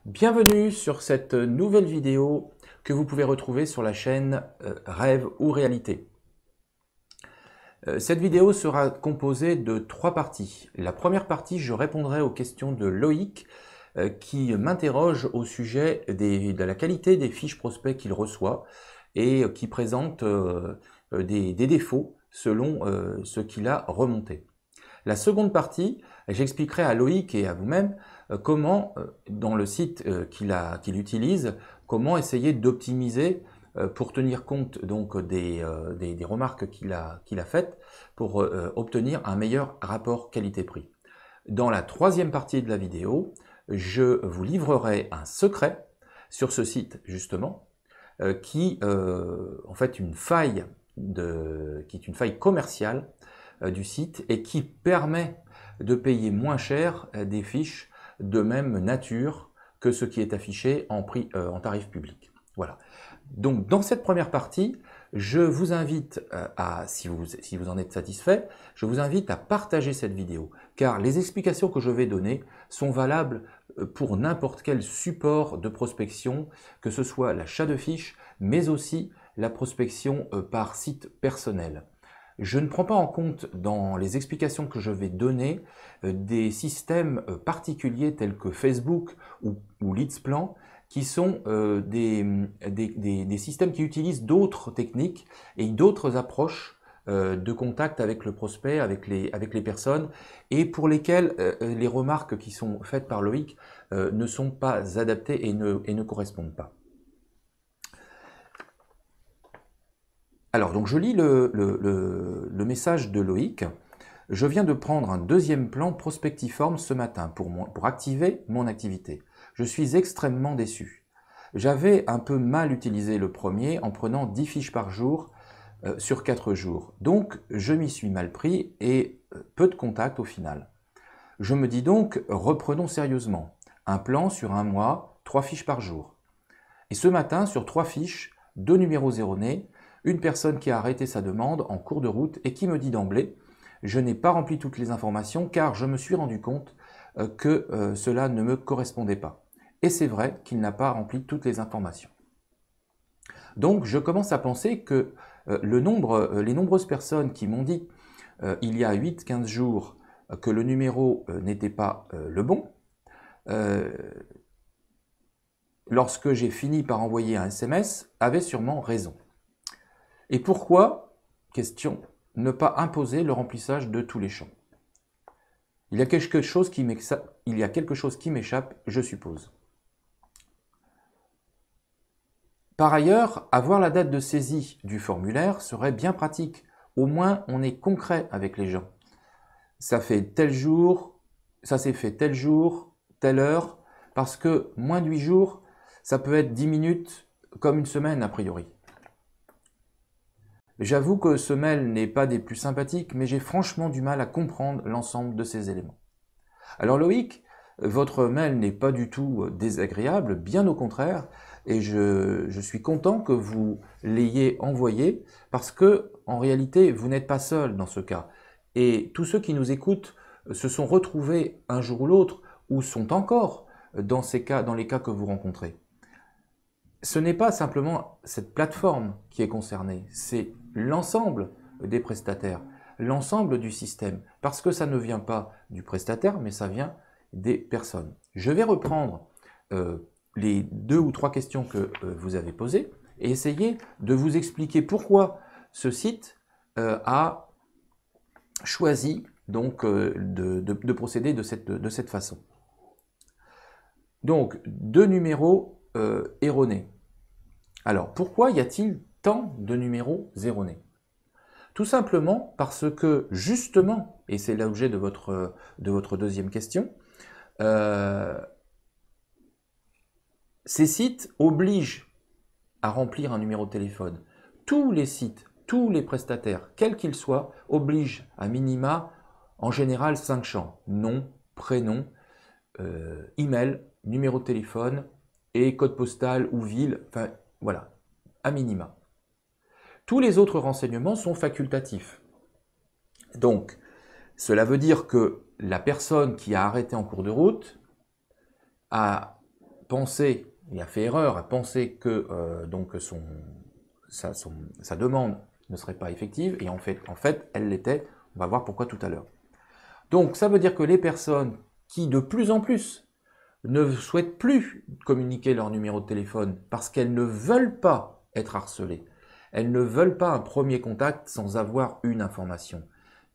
Bienvenue sur cette nouvelle vidéo que vous pouvez retrouver sur la chaîne Rêve ou Réalité. Cette vidéo sera composée de 3 parties. La première partie, je répondrai aux questions de Loïc qui m'interroge au sujet de la qualité des fiches prospects qu'il reçoit et qui présente des défauts selon ce qu'il a remonté. La seconde partie, j'expliquerai à Loïc et à vous-même comment, dans le site qu'il utilise, comment essayer d'optimiser pour tenir compte donc des remarques qu'il a faites pour obtenir un meilleur rapport qualité-prix. Dans la troisième partie de la vidéo, je vous livrerai un secret sur ce site justement, qui en fait qui est une faille commerciale du site et qui permet de payer moins cher des fiches de même nature que ce qui est affiché en tarif public. Voilà. Donc dans cette première partie, je vous invite si vous en êtes satisfait, je vous invite à partager cette vidéo, car les explications que je vais donner sont valables pour n'importe quel support de prospection, que ce soit l'achat de fiches, mais aussi la prospection par site personnel. Je ne prends pas en compte dans les explications que je vais donner des systèmes particuliers tels que Facebook ou Leadsplan, qui sont des systèmes qui utilisent d'autres techniques et d'autres approches de contact avec le prospect, avec les personnes, et pour lesquelles les remarques qui sont faites par Loïc ne sont pas adaptées et ne correspondent pas. Alors, donc je lis le message de Loïc. Je viens de prendre un deuxième plan Prospectiform ce matin pour activer mon activité. Je suis extrêmement déçu. J'avais un peu mal utilisé le premier en prenant 10 fiches par jour sur 4 jours. Donc, je m'y suis mal pris et peu de contacts au final. Je me dis donc, reprenons sérieusement. Un plan sur un mois, 3 fiches par jour. Et ce matin, sur 3 fiches, 2 numéros erronés, une personne qui a arrêté sa demande en cours de route et qui me dit d'emblée « Je n'ai pas rempli toutes les informations car je me suis rendu compte que cela ne me correspondait pas. » Et c'est vrai qu'il n'a pas rempli toutes les informations. Donc je commence à penser que les nombreuses personnes qui m'ont dit il y a 8-15 jours que le numéro n'était pas le bon, lorsque j'ai fini par envoyer un SMS, avaient sûrement raison. Et pourquoi, question, ne pas imposer le remplissage de tous les champs? Il y a quelque chose qui m'échappe, je suppose. Par ailleurs, avoir la date de saisie du formulaire serait bien pratique. Au moins, on est concret avec les gens. Ça fait tel jour, ça s'est fait tel jour, telle heure, parce que moins de 8 jours, ça peut être 10 minutes comme une semaine a priori. J'avoue que ce mail n'est pas des plus sympathiques, mais j'ai franchement du mal à comprendre l'ensemble de ces éléments. Alors Loïc, votre mail n'est pas du tout désagréable, bien au contraire, et je suis content que vous l'ayez envoyé, parce que en réalité, vous n'êtes pas seul dans ce cas. Et tous ceux qui nous écoutent se sont retrouvés un jour ou l'autre, ou sont encore dans les cas que vous rencontrez. Ce n'est pas simplement cette plateforme qui est concernée, c'est l'ensemble des prestataires, l'ensemble du système, parce que ça ne vient pas du prestataire, mais ça vient des personnes. Je vais reprendre les 2 ou 3 questions que vous avez posées et essayer de vous expliquer pourquoi ce site a choisi donc de procéder de cette façon. Donc, 2 numéros erronés. Alors, pourquoi y a-t-il tant de numéros erronés? Tout simplement parce que, justement, et c'est l'objet de votre deuxième question, ces sites obligent à remplir un numéro de téléphone. Tous les sites, tous les prestataires, quels qu'ils soient, obligent à minima, en général, 5 champs. Nom, prénom, email, numéro de téléphone et code postal ou ville, enfin voilà, à minima. Tous les autres renseignements sont facultatifs. Donc, cela veut dire que la personne qui a arrêté en cours de route a pensé, il a fait erreur à penser que donc sa demande ne serait pas effective, et en fait, elle l'était. On va voir pourquoi tout à l'heure. Donc, ça veut dire que les personnes qui, de plus en plus, ne souhaitent plus communiquer leur numéro de téléphone parce qu'elles ne veulent pas être harcelées, elles ne veulent pas un premier contact sans avoir une information.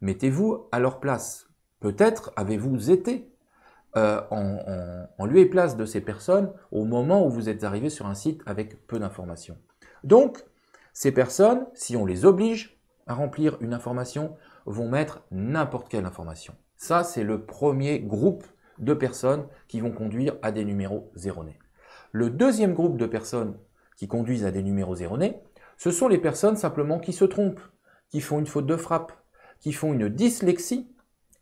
Mettez-vous à leur place. Peut-être avez-vous été en lieu et place de ces personnes au moment où vous êtes arrivé sur un site avec peu d'informations. Donc, ces personnes, si on les oblige à remplir une information, vont mettre n'importe quelle information. Ça, c'est le premier groupe de personnes qui vont conduire à des numéros erronés. Le deuxième groupe de personnes qui conduisent à des numéros erronés, ce sont les personnes simplement qui se trompent, qui font une faute de frappe, qui font une dyslexie,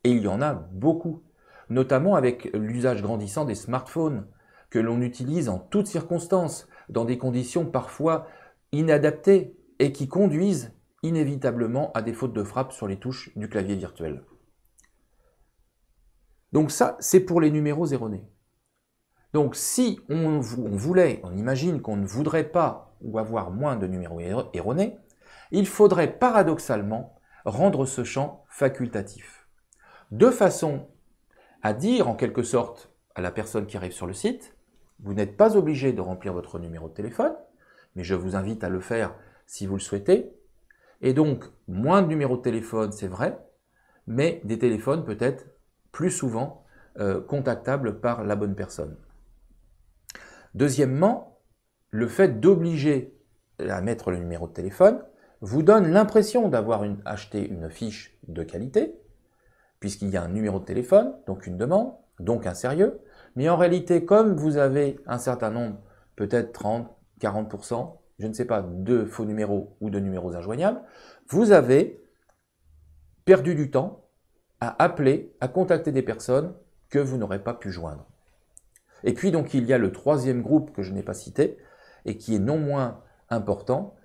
et il y en a beaucoup, notamment avec l'usage grandissant des smartphones, que l'on utilise en toutes circonstances, dans des conditions parfois inadaptées, et qui conduisent inévitablement à des fautes de frappe sur les touches du clavier virtuel. Donc ça, c'est pour les numéros erronés. Donc si on imagine qu'on ne voudrait pas ou avoir moins de numéros erronés, il faudrait paradoxalement rendre ce champ facultatif. De façon à dire en quelque sorte à la personne qui arrive sur le site, vous n'êtes pas obligé de remplir votre numéro de téléphone, mais je vous invite à le faire si vous le souhaitez. Et donc, moins de numéros de téléphone, c'est vrai, mais des téléphones peut-être plus souvent contactables par la bonne personne. Deuxièmement, le fait d'obliger à mettre le numéro de téléphone vous donne l'impression d'avoir acheté une fiche de qualité, puisqu'il y a un numéro de téléphone, donc une demande, donc un sérieux, mais en réalité, comme vous avez un certain nombre, peut-être 30, 40%, je ne sais pas, de faux numéros ou de numéros injoignables, vous avez perdu du temps à appeler, à contacter des personnes que vous n'aurez pas pu joindre. Et puis donc il y a le troisième groupe que je n'ai pas cité et qui est non moins important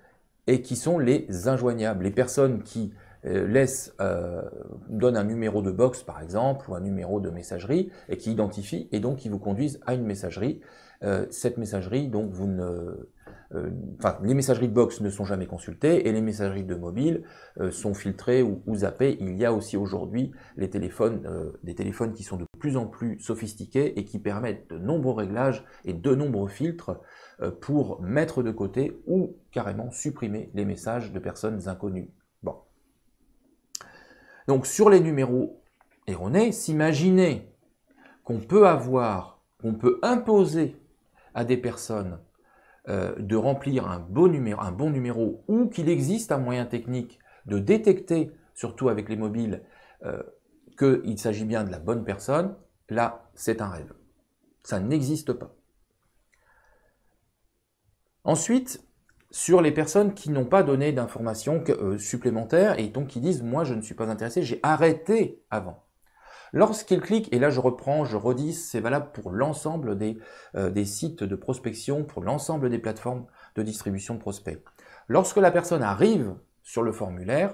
et qui sont les injoignables, les personnes qui donnent un numéro de box par exemple ou un numéro de messagerie et qui identifient et donc qui vous conduisent à une messagerie. Cette messagerie, donc les messageries de box ne sont jamais consultées et les messageries de mobile sont filtrées ou zappées. Il y a aussi aujourd'hui des téléphones qui sont de plus en plus sophistiqués et qui permettent de nombreux réglages et de nombreux filtres pour mettre de côté ou carrément supprimer les messages de personnes inconnues. Bon. Donc sur les numéros erronés, s'imaginer qu'on peut imposer à des personnes de remplir un bon numéro ou qu'il existe un moyen technique de détecter, surtout avec les mobiles, qu'il s'agit bien de la bonne personne, là, c'est un rêve. Ça n'existe pas. Ensuite, sur les personnes qui n'ont pas donné d'informations supplémentaires et donc qui disent « moi, je ne suis pas intéressé, j'ai arrêté avant ». Lorsqu'ils cliquent, et là je redis, c'est valable pour l'ensemble des sites de prospection, pour l'ensemble des plateformes de distribution de prospects. Lorsque la personne arrive sur le formulaire,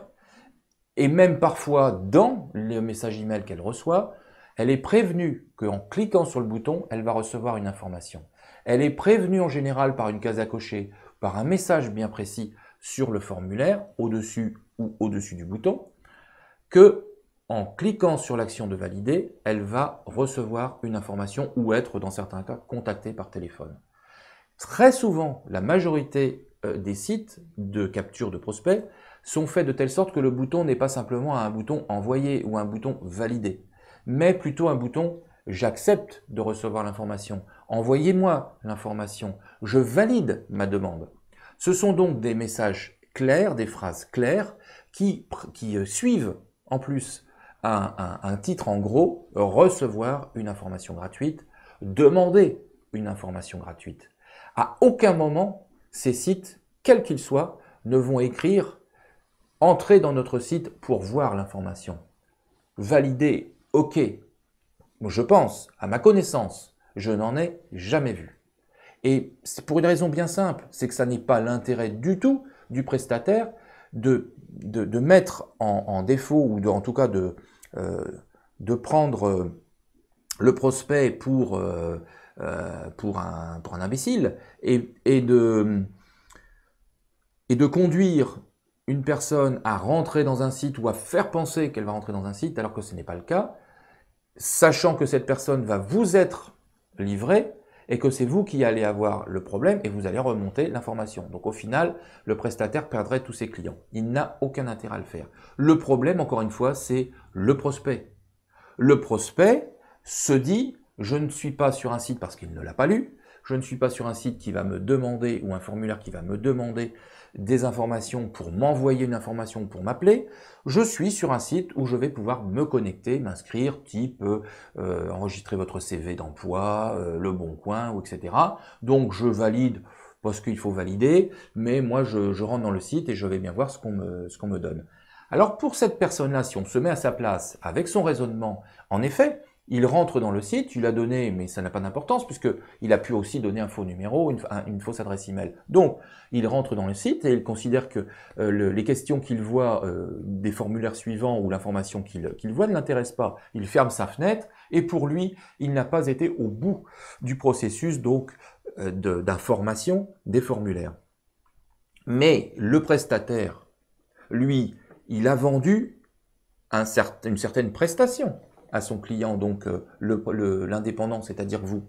et même parfois dans le message email qu'elle reçoit, elle est prévenue qu'en cliquant sur le bouton, elle va recevoir une information. Elle est prévenue en général par une case à cocher, par un message bien précis sur le formulaire, au-dessus ou au-dessus du bouton, que en cliquant sur l'action de valider, elle va recevoir une information ou être, dans certains cas, contactée par téléphone. Très souvent, la majorité des sites de capture de prospects sont faits de telle sorte que le bouton n'est pas simplement un bouton envoyer ou un bouton valider, mais plutôt un bouton j'accepte de recevoir l'information, envoyez-moi l'information, je valide ma demande. Ce sont donc des messages clairs, des phrases claires qui suivent en plus un titre en gros, recevoir une information gratuite, demander une information gratuite. À aucun moment, ces sites, quels qu'ils soient, ne vont écrire « Entrez dans notre site pour voir l'information ». Valider, ok. Je pense, à ma connaissance, je n'en ai jamais vu. Et c'est pour une raison bien simple, c'est que ça n'est pas l'intérêt du tout du prestataire de mettre en défaut, ou en tout cas de prendre le prospect pour pour un imbécile, et de conduire une personne à rentrer dans un site ou à faire penser qu'elle va rentrer dans un site alors que ce n'est pas le cas, sachant que cette personne va vous être livrée et que c'est vous qui allez avoir le problème et vous allez remonter l'information. Donc au final, le prestataire perdrait tous ses clients. Il n'a aucun intérêt à le faire. Le problème, encore une fois, c'est le prospect. Le prospect se dit « je ne suis pas sur un site parce qu'il ne l'a pas lu, je ne suis pas sur un site qui va me demander ou un formulaire qui va me demander des informations pour m'envoyer une information pour m'appeler, je suis sur un site où je vais pouvoir me connecter, m'inscrire, type enregistrer votre CV d'emploi, Le Bon Coin, etc. Donc je valide parce qu'il faut valider, mais moi je rentre dans le site et je vais bien voir ce qu'on me donne. Alors pour cette personne-là, si on se met à sa place avec son raisonnement, en effet, il rentre dans le site, il a donné, mais ça n'a pas d'importance puisqu'il a pu aussi donner un faux numéro, une fausse adresse email. Donc, il rentre dans le site et il considère que les questions qu'il voit des formulaires suivants ou l'information qu'il voit ne l'intéresse pas. Il ferme sa fenêtre et pour lui, il n'a pas été au bout du processus donc d'information des formulaires. Mais le prestataire, lui, il a vendu une certaine prestation à son client, donc l'indépendant, c'est-à-dire vous.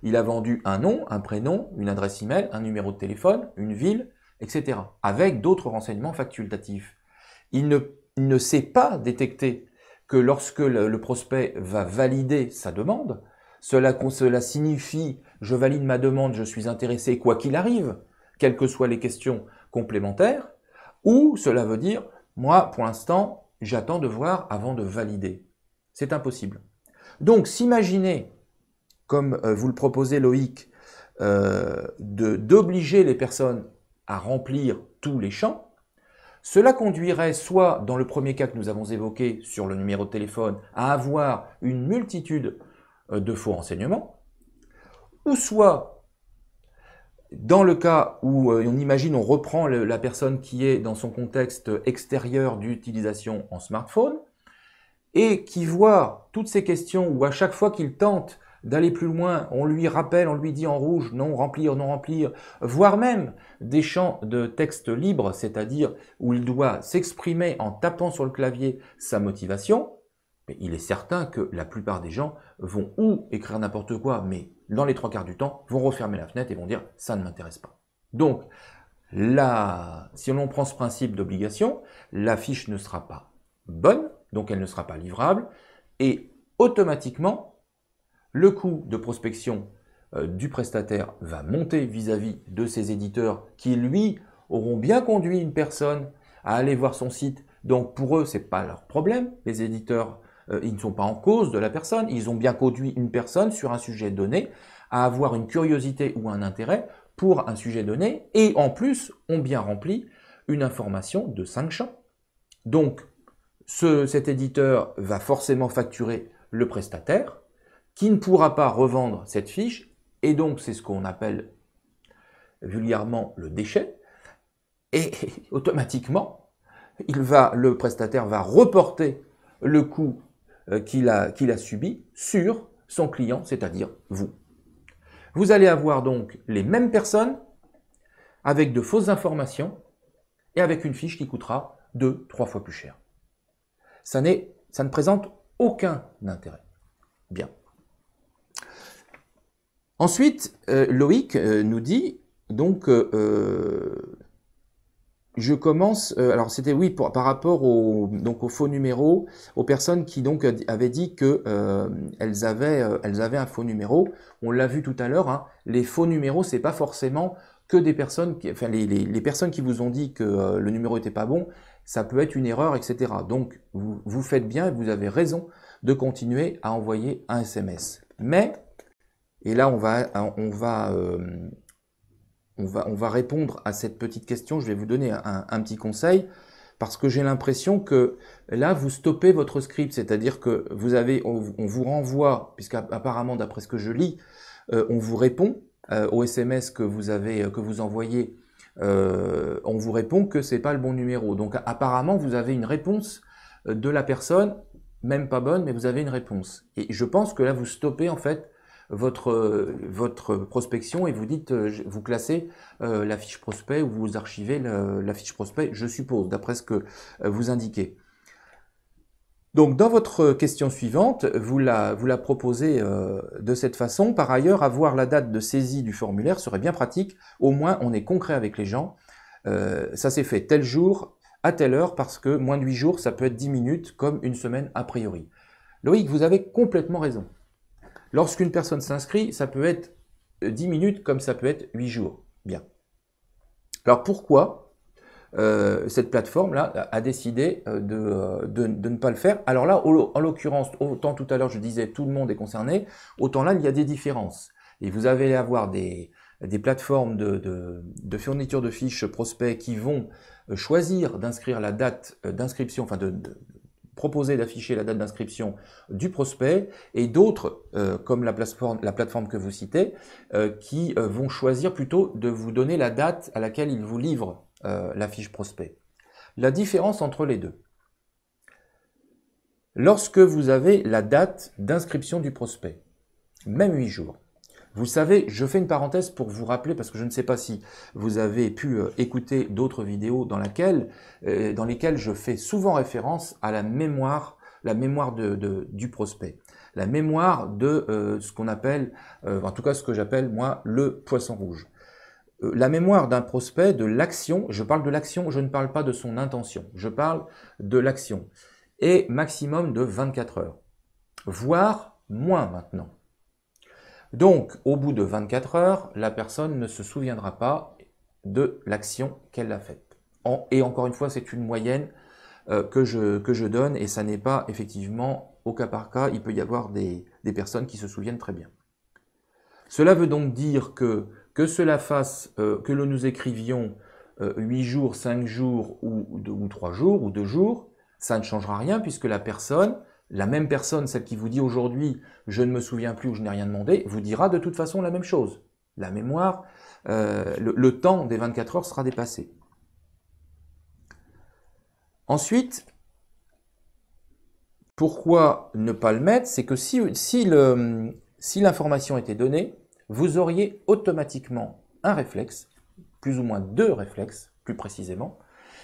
Il a vendu un nom, un prénom, une adresse email, un numéro de téléphone, une ville, etc. avec d'autres renseignements facultatifs. Il ne sait pas détecter que lorsque le prospect va valider sa demande, cela signifie « je valide ma demande, je suis intéressé quoi qu'il arrive », quelles que soient les questions complémentaires, ou cela veut dire « moi, pour l'instant, j'attends de voir avant de valider ». C'est impossible. Donc, s'imaginer, comme vous le proposez Loïc, d'obliger les personnes à remplir tous les champs, cela conduirait soit, dans le premier cas que nous avons évoqué sur le numéro de téléphone, à avoir une multitude de faux renseignements, ou soit, dans le cas où on imagine, on reprend la personne qui est dans son contexte extérieur d'utilisation en smartphone, et qui voit toutes ces questions où à chaque fois qu'il tente d'aller plus loin, on lui rappelle, on lui dit en rouge, non remplir, voire même des champs de texte libre, c'est-à-dire où il doit s'exprimer en tapant sur le clavier sa motivation, mais il est certain que la plupart des gens vont ou écrire n'importe quoi, mais dans les 3/4 du temps, vont refermer la fenêtre et vont dire « ça ne m'intéresse pas ». Donc, si l'on prend ce principe d'obligation, la fiche ne sera pas bonne, donc elle ne sera pas livrable, et automatiquement, le coût de prospection du prestataire va monter vis-à-vis de ses éditeurs qui, lui, auront bien conduit une personne à aller voir son site. Donc pour eux, ce n'est pas leur problème. Les éditeurs, ils ne sont pas en cause de la personne. Ils ont bien conduit une personne sur un sujet donné à avoir une curiosité ou un intérêt pour un sujet donné et en plus ont bien rempli une information de 5 champs. Donc, cet éditeur va forcément facturer le prestataire qui ne pourra pas revendre cette fiche et donc c'est ce qu'on appelle vulgairement le déchet et automatiquement le prestataire va reporter le coût qu'il a subi sur son client, c'est-à-dire vous. Vous allez avoir donc les mêmes personnes avec de fausses informations et avec une fiche qui coûtera 2-3 fois plus cher. Ça ne présente aucun intérêt. Bien. Ensuite, Loïc nous dit, donc, je commence, alors c'était oui, par rapport aux faux numéros, aux personnes qui donc avaient dit que elles avaient un faux numéro. On l'a vu tout à l'heure, hein, les faux numéros, c'est pas forcément que des personnes, enfin les personnes qui vous ont dit que le numéro était pas bon, ça peut être une erreur, etc. Donc vous faites bien et vous avez raison de continuer à envoyer un SMS. Mais, et là on va répondre à cette petite question, je vais vous donner un petit conseil, parce que j'ai l'impression que là, vous stoppez votre script, c'est-à-dire que on vous renvoie, puisqu'apparemment, d'après ce que je lis, on vous répond au SMS que vous envoyez, on vous répond que c'est pas le bon numéro. Donc apparemment, vous avez une réponse de la personne, même pas bonne, mais vous avez une réponse. Et je pense que là, vous stoppez en fait votre prospection et vous dites, vous classez la fiche prospect ou vous archivez la fiche prospect, je suppose, d'après ce que vous indiquez. Donc, dans votre question suivante, vous la proposez de cette façon. Par ailleurs, avoir la date de saisie du formulaire serait bien pratique. Au moins, on est concret avec les gens. Ça s'est fait tel jour, à telle heure, parce que moins de 8 jours, ça peut être 10 minutes, comme une semaine a priori. Loïc, vous avez complètement raison. Lorsqu'une personne s'inscrit, ça peut être 10 minutes, comme ça peut être 8 jours. Bien. Alors, pourquoi cette plateforme-là a décidé de ne pas le faire? Alors là, en l'occurrence, autant tout à l'heure je disais tout le monde est concerné, autant là il y a des différences. Et vous allez avoir des plateformes de fourniture de fiches prospects qui vont choisir d'inscrire la date d'inscription, enfin de proposer d'afficher la date d'inscription du prospect, et d'autres, comme la plateforme que vous citez, qui vont choisir plutôt de vous donner la date à laquelle ils vous livrent la fiche prospect. La différence entre les deux. Lorsque vous avez la date d'inscription du prospect, même 8 jours, vous savez, je fais une parenthèse pour vous rappeler, parce que je ne sais pas si vous avez pu écouter d'autres vidéos dans lesquelles je fais souvent référence à la mémoire du prospect. La mémoire de ce qu'on appelle, en tout cas ce que j'appelle moi, le poisson rouge. La mémoire d'un prospect, de l'action, je parle de l'action, je ne parle pas de son intention, je parle de l'action, est maximum de 24 heures, voire moins maintenant. Donc, au bout de 24 heures, la personne ne se souviendra pas de l'action qu'elle a faite. Et encore une fois, c'est une moyenne que je donne, et ça n'est pas effectivement au cas par cas, il peut y avoir des personnes qui se souviennent très bien. Cela veut donc dire que cela fasse, que nous écrivions 8 jours, 5 jours ou 3 jours ou 2 jours, ça ne changera rien puisque la même personne, celle qui vous dit aujourd'hui « je ne me souviens plus » ou « je n'ai rien demandé », vous dira de toute façon la même chose. La mémoire, le temps des 24 heures sera dépassé. Ensuite, pourquoi ne pas le mettre? C'est que si l'information était donnée, vous auriez automatiquement un réflexe, plus ou moins 2 réflexes, plus précisément,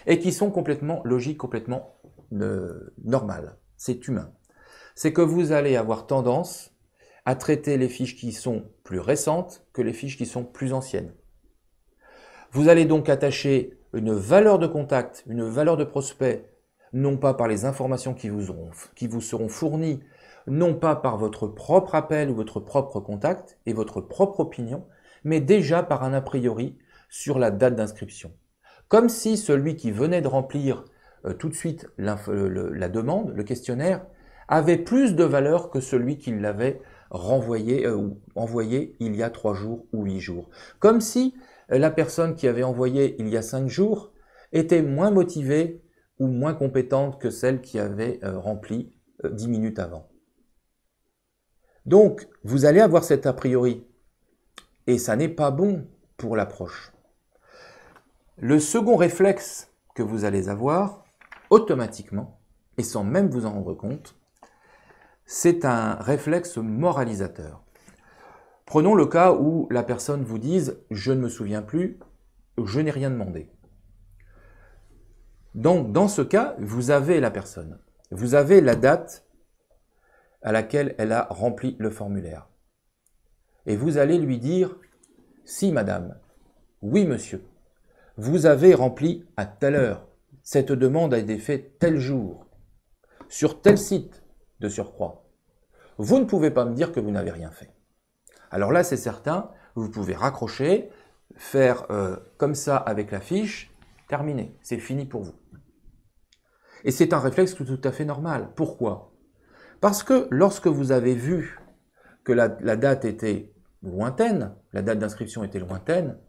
et qui sont complètement logiques, complètement normales. C'est humain. C'est que vous allez avoir tendance à traiter les fiches qui sont plus récentes que les fiches qui sont plus anciennes. Vous allez donc attacher une valeur de contact, une valeur de prospect, non pas par les informations qui vous seront fournies, non pas par votre propre appel ou votre propre contact et votre propre opinion, mais déjà par un a priori sur la date d'inscription. Comme si celui qui venait de remplir tout de suite la demande, le questionnaire, avait plus de valeur que celui qui l'avait renvoyé ou envoyé il y a 3 jours ou 8 jours. Comme si la personne qui avait envoyé il y a 5 jours était moins motivée ou moins compétente que celle qui avait rempli 10 minutes avant. Donc, vous allez avoir cet a priori, et ça n'est pas bon pour l'approche. Le second réflexe que vous allez avoir, automatiquement, et sans même vous en rendre compte, c'est un réflexe moralisateur. Prenons le cas où la personne vous dise « je ne me souviens plus, je n'ai rien demandé ». Donc, dans ce cas, vous avez la personne, vous avez la date à laquelle elle a rempli le formulaire. Et vous allez lui dire « si madame, oui monsieur, vous avez rempli à telle heure, cette demande a été faite tel jour, sur tel site de surcroît. Vous ne pouvez pas me dire que vous n'avez rien fait. » Alors là, c'est certain, vous pouvez raccrocher, faire comme ça avec la fiche, terminé, c'est fini pour vous. Et c'est un réflexe tout à fait normal. Pourquoi? Parce que lorsque vous avez vu que la date était lointaine, la date d'inscription était lointaine,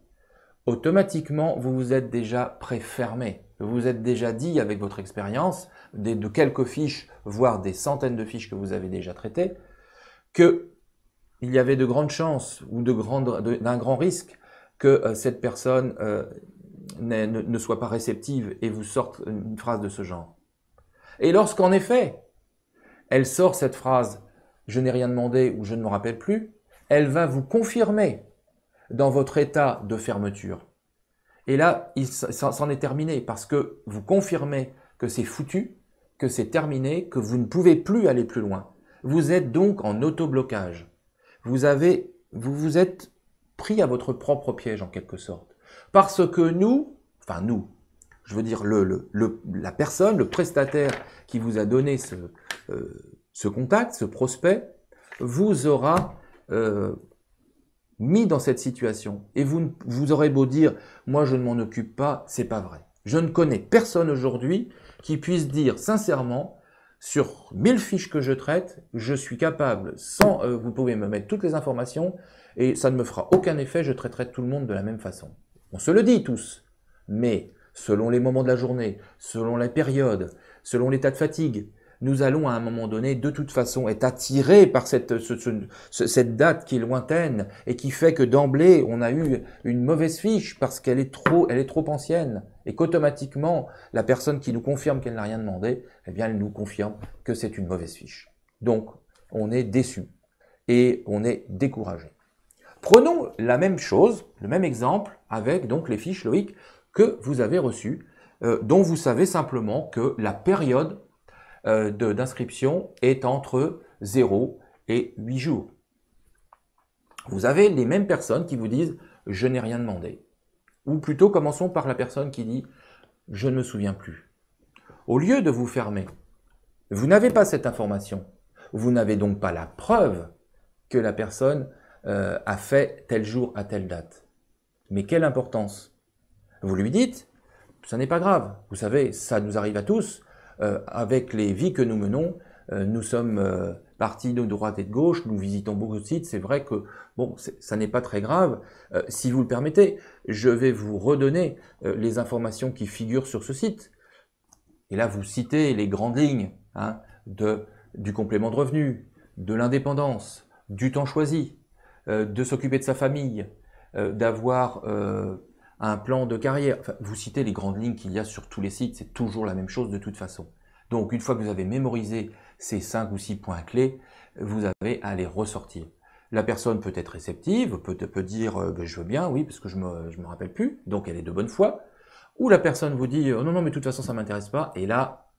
automatiquement, vous vous êtes déjà préfermé. Vous vous êtes déjà dit, avec votre expérience, de quelques fiches, voire des centaines de fiches que vous avez déjà traitées, qu'il y avait de grandes chances ou d'un grand risque que cette personne ne soit pas réceptive et vous sorte une phrase de ce genre. Et lorsqu'en effet, elle sort cette phrase « je n'ai rien demandé » ou « je ne me rappelle plus », elle va vous confirmer dans votre état de fermeture. Et là, c'en est terminé parce que vous confirmez que c'est foutu, que c'est terminé, que vous ne pouvez plus aller plus loin. Vous êtes donc en auto-blocage. Vous vous êtes pris à votre propre piège en quelque sorte. Parce que nous, je veux dire la personne, le prestataire qui vous a donné ce contact, ce prospect, vous aura mis dans cette situation. Et vous aurez beau dire, moi je ne m'en occupe pas, c'est pas vrai. Je ne connais personne aujourd'hui qui puisse dire sincèrement, sur 1000 fiches que je traite, je suis capable, vous pouvez me mettre toutes les informations et ça ne me fera aucun effet, je traiterai tout le monde de la même façon. On se le dit tous, mais selon les moments de la journée, selon les périodes, selon l'état de fatigue, nous allons à un moment donné, de toute façon, être attirés par cette date qui est lointaine et qui fait que d'emblée, on a eu une mauvaise fiche parce qu'elle est trop ancienne et qu'automatiquement, la personne qui nous confirme qu'elle n'a rien demandé, eh bien, elle nous confirme que c'est une mauvaise fiche. Donc, on est déçu et on est découragé. Prenons la même chose, le même exemple avec donc les fiches Loïc que vous avez reçues, dont vous savez simplement que la période d'inscription est entre 0 et 8 jours. Vous avez les mêmes personnes qui vous disent « je n'ai rien demandé ». Ou plutôt, commençons par la personne qui dit « je ne me souviens plus ». Au lieu de vous fermer, vous n'avez pas cette information. Vous n'avez donc pas la preuve que la personne a fait tel jour à telle date. Mais quelle importance? Vous lui dites « ça n'est pas grave, vous savez, ça nous arrive à tous ». Avec les vies que nous menons, nous sommes partis de droite et de gauche, nous visitons beaucoup de sites, c'est vrai que bon, ça n'est pas très grave. Si vous le permettez, je vais vous redonner les informations qui figurent sur ce site. Et là, vous citez les grandes lignes du complément de revenu, de l'indépendance, du temps choisi, de s'occuper de sa famille, d'avoir un plan de carrière. Enfin, vous citez les grandes lignes qu'il y a sur tous les sites, c'est toujours la même chose de toute façon. Donc, une fois que vous avez mémorisé ces 5 ou 6 points clés, vous avez à les ressortir. La personne peut être réceptive, peut dire je veux bien, oui, parce que je me rappelle plus, donc elle est de bonne foi. Ou la personne vous dit non, non, mais de toute façon, ça m'intéresse pas. Et là,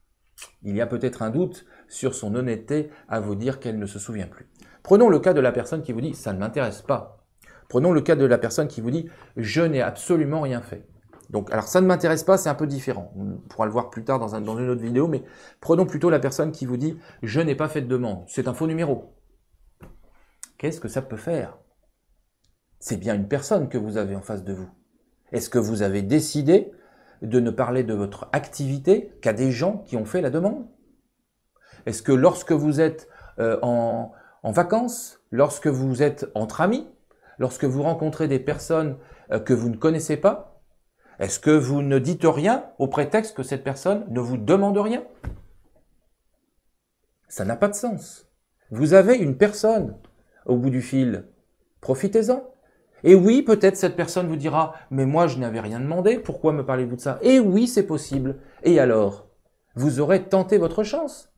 il y a peut-être un doute sur son honnêteté à vous dire qu'elle ne se souvient plus. Prenons le cas de la personne qui vous dit ça ne m'intéresse pas. Prenons le cas de la personne qui vous dit « je n'ai absolument rien fait ». Donc, alors ça ne m'intéresse pas, c'est un peu différent. On pourra le voir plus tard dans une autre vidéo, mais prenons plutôt la personne qui vous dit « je n'ai pas fait de demande ». C'est un faux numéro. Qu'est-ce que ça peut faire? C'est bien une personne que vous avez en face de vous. Est-ce que vous avez décidé de ne parler de votre activité qu'à des gens qui ont fait la demande? Est-ce que lorsque vous êtes en vacances, lorsque vous êtes entre amis, lorsque vous rencontrez des personnes que vous ne connaissez pas, est-ce que vous ne dites rien au prétexte que cette personne ne vous demande rien? Ça n'a pas de sens. Vous avez une personne au bout du fil, profitez-en. Et oui, peut-être cette personne vous dira « mais moi je n'avais rien demandé, pourquoi me parlez-vous de ça ?» Et oui, c'est possible. Et alors? Vous aurez tenté votre chance.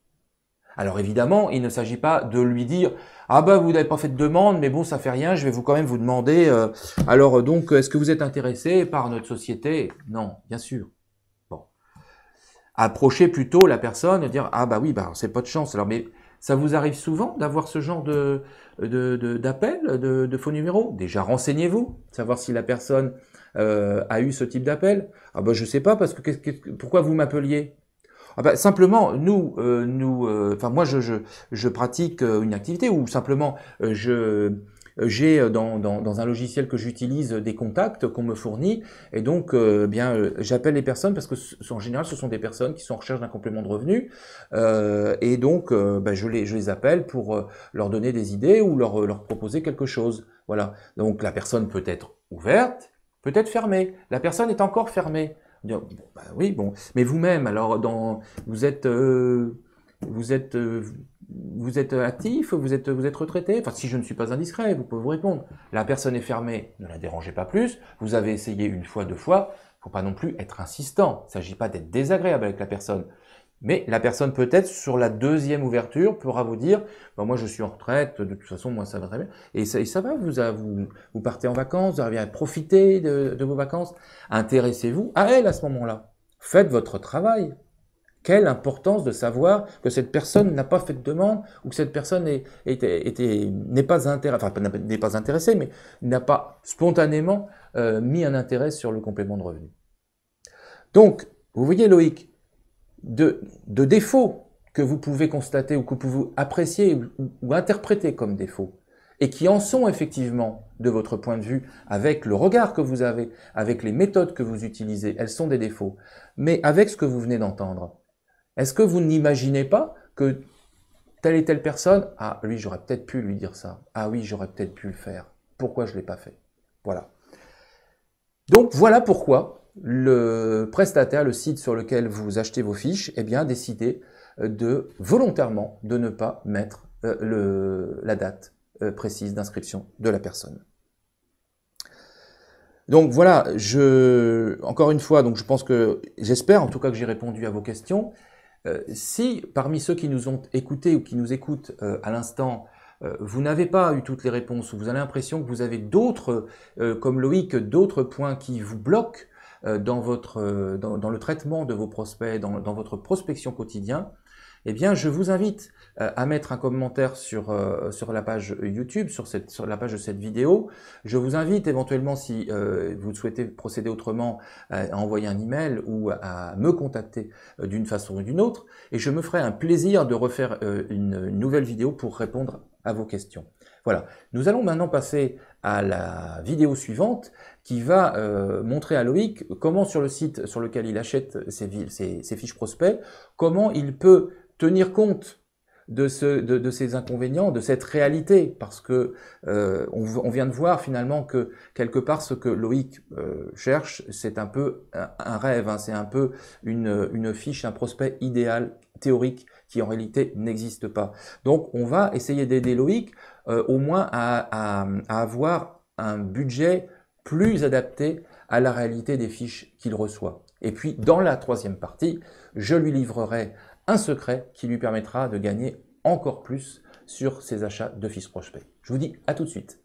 Alors évidemment, il ne s'agit pas de lui dire « ah bah vous n'avez pas fait de demande, mais bon ça fait rien, je vais quand même vous demander alors donc est-ce que vous êtes intéressé par notre société ?» Non, bien sûr. Bon. Approchez plutôt la personne et dire « ah bah oui, bah c'est pas de chance. » Alors mais ça vous arrive souvent d'avoir ce genre d'appel, de faux numéros? Déjà renseignez-vous, savoir si la personne a eu ce type d'appel. Ah bah je sais pas parce que pourquoi vous m'appeliez? Ah bah, simplement, moi je pratique une activité où simplement j'ai dans un logiciel que j'utilise des contacts qu'on me fournit et donc j'appelle les personnes parce que en général ce sont des personnes qui sont en recherche d'un complément de revenu et donc je les appelle pour leur donner des idées ou leur proposer quelque chose. Voilà. Donc la personne peut être ouverte, peut être fermée. La personne est encore fermée. Bon, bah oui, bon, mais vous-même, alors vous êtes actif, vous êtes retraité. Enfin, si je ne suis pas indiscret, vous pouvez vous répondre. La personne est fermée, ne la dérangez pas plus. Vous avez essayé une fois, deux fois. Il ne faut pas non plus être insistant. Il ne s'agit pas d'être désagréable avec la personne. Mais la personne peut-être sur la deuxième ouverture pourra vous dire bah, moi je suis en retraite, de toute façon moi ça va très bien. Et ça va, vous partez en vacances, vous arrivez à profiter de vos vacances. Intéressez-vous à elle à ce moment-là. Faites votre travail. Quelle importance de savoir que cette personne n'a pas fait de demande ou que cette personne n'est pas intéressée, mais n'a pas spontanément mis un intérêt sur le complément de revenu. Donc, vous voyez Loïc, de défauts que vous pouvez constater ou que vous pouvez apprécier ou interpréter comme défauts, et qui en sont effectivement, de votre point de vue, avec le regard que vous avez, avec les méthodes que vous utilisez, elles sont des défauts. Mais avec ce que vous venez d'entendre, est-ce que vous n'imaginez pas que telle et telle personne, ah lui j'aurais peut-être pu lui dire ça, ah oui j'aurais peut-être pu le faire, pourquoi je ne l'ai pas fait? Voilà. Donc voilà pourquoi le prestataire, le site sur lequel vous achetez vos fiches, eh bien décidé volontairement de ne pas mettre la date précise d'inscription de la personne. Donc voilà, encore une fois, donc je pense que, j'espère en tout cas que j'ai répondu à vos questions. Si parmi ceux qui nous ont écoutés ou qui nous écoutent à l'instant, vous n'avez pas eu toutes les réponses, ou vous avez l'impression que vous avez d'autres, comme Loïc, d'autres points qui vous bloquent dans le traitement de vos prospects, dans votre prospection quotidien, eh bien, je vous invite à mettre un commentaire sur la page YouTube, sur la page de cette vidéo. Je vous invite éventuellement, si vous souhaitez procéder autrement, à envoyer un email ou à me contacter d'une façon ou d'une autre. Et je me ferai un plaisir de refaire une nouvelle vidéo pour répondre à vos questions. Voilà. Nous allons maintenant passer à la vidéo suivante qui va montrer à Loïc comment sur le site sur lequel il achète ses fiches prospects, comment il peut tenir compte de ces inconvénients, de cette réalité, parce que on vient de voir finalement que quelque part ce que Loïc cherche, c'est un peu un rêve, hein, c'est un peu une fiche, un prospect idéal, théorique, qui en réalité n'existe pas. Donc on va essayer d'aider Loïc au moins à avoir un budget plus adapté à la réalité des fiches qu'il reçoit. Et puis dans la troisième partie, je lui livrerai un secret qui lui permettra de gagner encore plus sur ses achats de fiches prospects. Je vous dis à tout de suite.